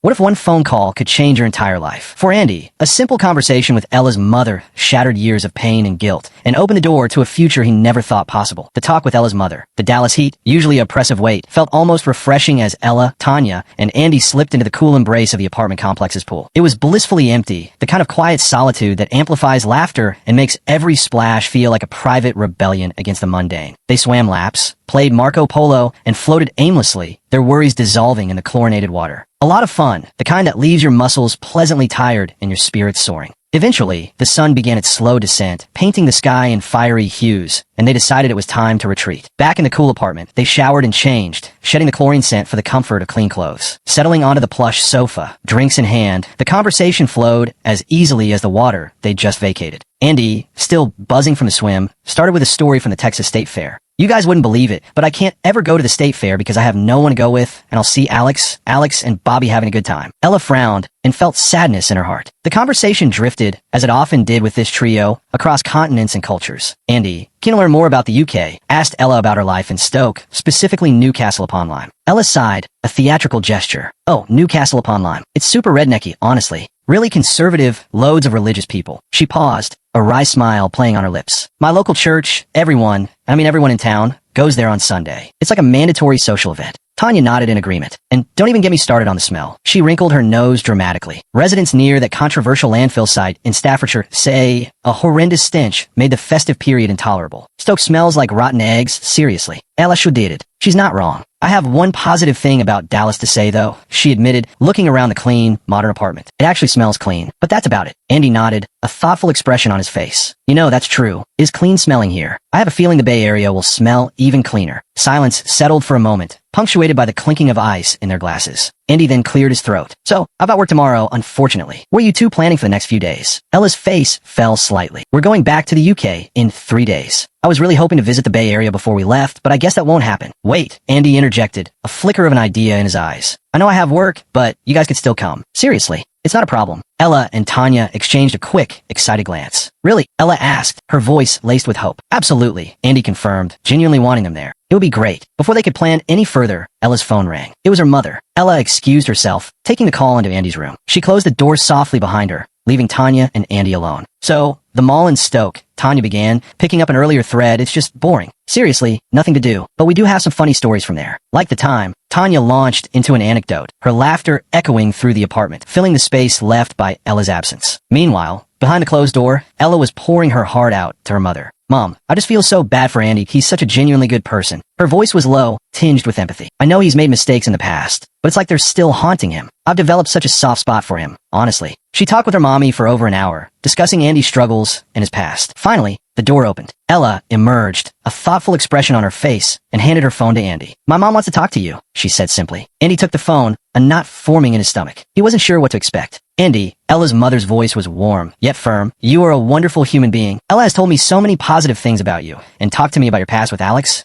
What if one phone call could change your entire life? For Andy, a simple conversation with Ella's mother shattered years of pain and guilt and opened the door to a future he never thought possible. The talk with Ella's mother, the Dallas heat, usually oppressive weight, felt almost refreshing as Ella, Tanya, and Andy slipped into the cool embrace of the apartment complex's pool. It was blissfully empty, the kind of quiet solitude that amplifies laughter and makes every splash feel like a private rebellion against the mundane. They swam laps, played Marco Polo, and floated aimlessly, their worries dissolving in the chlorinated water. A lot of fun, the kind that leaves your muscles pleasantly tired and your spirits soaring. Eventually, the sun began its slow descent, painting the sky in fiery hues, and they decided it was time to retreat. Back in the cool apartment, they showered and changed, shedding the chlorine scent for the comfort of clean clothes. Settling onto the plush sofa, drinks in hand, the conversation flowed as easily as the water they'd just vacated. Andy, still buzzing from the swim, started with a story from the Texas State Fair. You guys wouldn't believe it, but I can't ever go to the state fair because I have no one to go with, and I'll see Alex, and Bobby having a good time. Ella frowned and felt sadness in her heart. The conversation drifted, as it often did with this trio, across continents and cultures. Andy, keen to learn more about the UK, asked Ella about her life in Stoke, specifically Newcastle upon Lyme. Ella sighed, a theatrical gesture. Oh, Newcastle upon Lyme. It's super rednecky, honestly. Really conservative, loads of religious people. She paused, a wry smile playing on her lips. My local church, everyone in town, goes there on Sunday. It's like a mandatory social event. Tanya nodded in agreement. And don't even get me started on the smell. She wrinkled her nose dramatically. Residents near that controversial landfill site in Staffordshire say a horrendous stench made the festive period intolerable. Stoke smells like rotten eggs, seriously. Ella shudded. She's not wrong. I have one positive thing about Dallas to say, though, she admitted, looking around the clean, modern apartment. It actually smells clean, but that's about it. Andy nodded, a thoughtful expression on his face. You know, that's true. Is clean smelling here. I have a feeling the Bay Area will smell even cleaner. Silence settled for a moment, punctuated by the clinking of ice in their glasses. Andy then cleared his throat. So, how about work tomorrow, unfortunately? What are you two planning for the next few days? Ella's face fell slightly. We're going back to the UK in 3 days. I was really hoping to visit the Bay Area before we left, but I guess that won't happen. Wait, Andy interjected, a flicker of an idea in his eyes. I know I have work, but you guys could still come. Seriously, it's not a problem. Ella and Tanya exchanged a quick, excited glance. Really? Ella asked, her voice laced with hope. Absolutely, Andy confirmed, genuinely wanting them there. It would be great. Before they could plan any further, Ella's phone rang. It was her mother. Ella excused herself, taking the call into Andy's room. She closed the door softly behind her, leaving Tanya and Andy alone. So, the mall in Stoke, Tanya began, picking up an earlier thread. It's just boring. Seriously, nothing to do. But we do have some funny stories from there. Like the time, Tanya launched into an anecdote, her laughter echoing through the apartment, filling the space left by Ella's absence. Meanwhile, behind the closed door, Ella was pouring her heart out to her mother. Mom, I just feel so bad for Andy. He's such a genuinely good person. Her voice was low, tinged with empathy. I know he's made mistakes in the past, but it's like they're still haunting him. I've developed such a soft spot for him, honestly. She talked with her mommy for over an hour, discussing Andy's struggles and his past. Finally, the door opened. Ella emerged, a thoughtful expression on her face, and handed her phone to Andy. My mom wants to talk to you, she said simply. Andy took the phone, a knot forming in his stomach. He wasn't sure what to expect. Andy, Ella's mother's voice was warm, yet firm. You are a wonderful human being. Ella has told me so many positive things about you, and talked to me about your past with Alex,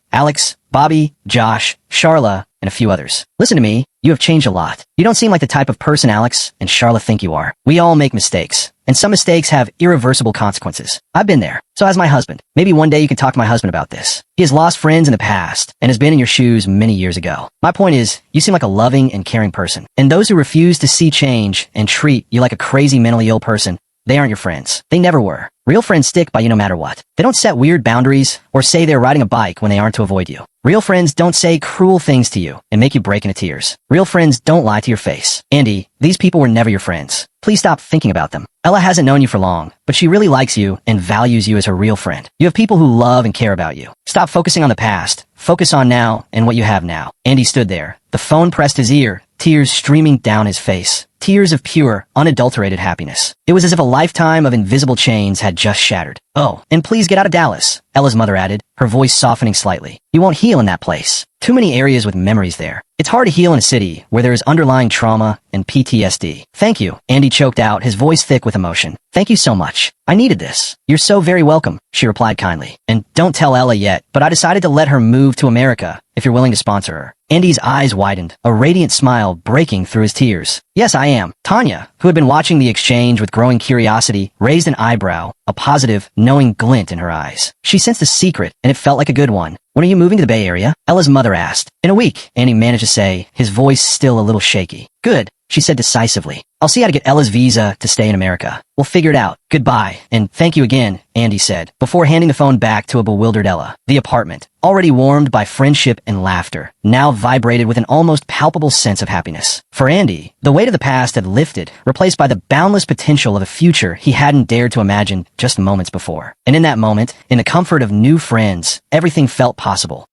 Bobby, Josh, Charla, and a few others. Listen to me, you have changed a lot. You don't seem like the type of person Alex and Charla think you are. We all make mistakes, and some mistakes have irreversible consequences. I've been there. So has my husband. Maybe one day you can talk to my husband about this. He has lost friends in the past, and has been in your shoes many years ago. My point is, you seem like a loving and caring person. And those who refuse to see change and treat you like a crazy mentally ill person, they aren't your friends. They never were. Real friends stick by you no matter what. They don't set weird boundaries or say they're riding a bike when they aren't to avoid you. Real friends don't say cruel things to you and make you break into tears. Real friends don't lie to your face. Andy, these people were never your friends. Please stop thinking about them. Ella hasn't known you for long, but she really likes you and values you as her real friend. You have people who love and care about you. Stop focusing on the past. Focus on now and what you have now. Andy stood there. The phone pressed his ear, tears streaming down his face. Tears of pure, unadulterated happiness. It was as if a lifetime of invisible chains had just shattered. Oh, and please get out of Dallas, Ella's mother added, her voice softening slightly. You won't heal in that place. Too many areas with memories there. It's hard to heal in a city where there is underlying trauma and PTSD. Thank you, Andy choked out, his voice thick with emotion. Thank you so much. I needed this. You're so very welcome, she replied kindly. And don't tell Ella yet, but I decided to let her move to America if you're willing to sponsor her. Andy's eyes widened, a radiant smile breaking through his tears. Yes, I am. Tanya, who had been watching the exchange with growing curiosity, raised an eyebrow, a positive, knowing glint in her eyes. She sensed a secret, and it felt like a good one. When are you moving to the Bay Area? Ella's mother asked. In a week, Andy managed to say, his voice still a little shaky. Good. she said decisively. I'll see how to get Ella's visa to stay in America. We'll figure it out. Goodbye. And thank you again, Andy said, before handing the phone back to a bewildered Ella. The apartment, already warmed by friendship and laughter, now vibrated with an almost palpable sense of happiness. For Andy, the weight of the past had lifted, replaced by the boundless potential of a future he hadn't dared to imagine just moments before. And in that moment, in the comfort of new friends, everything felt possible.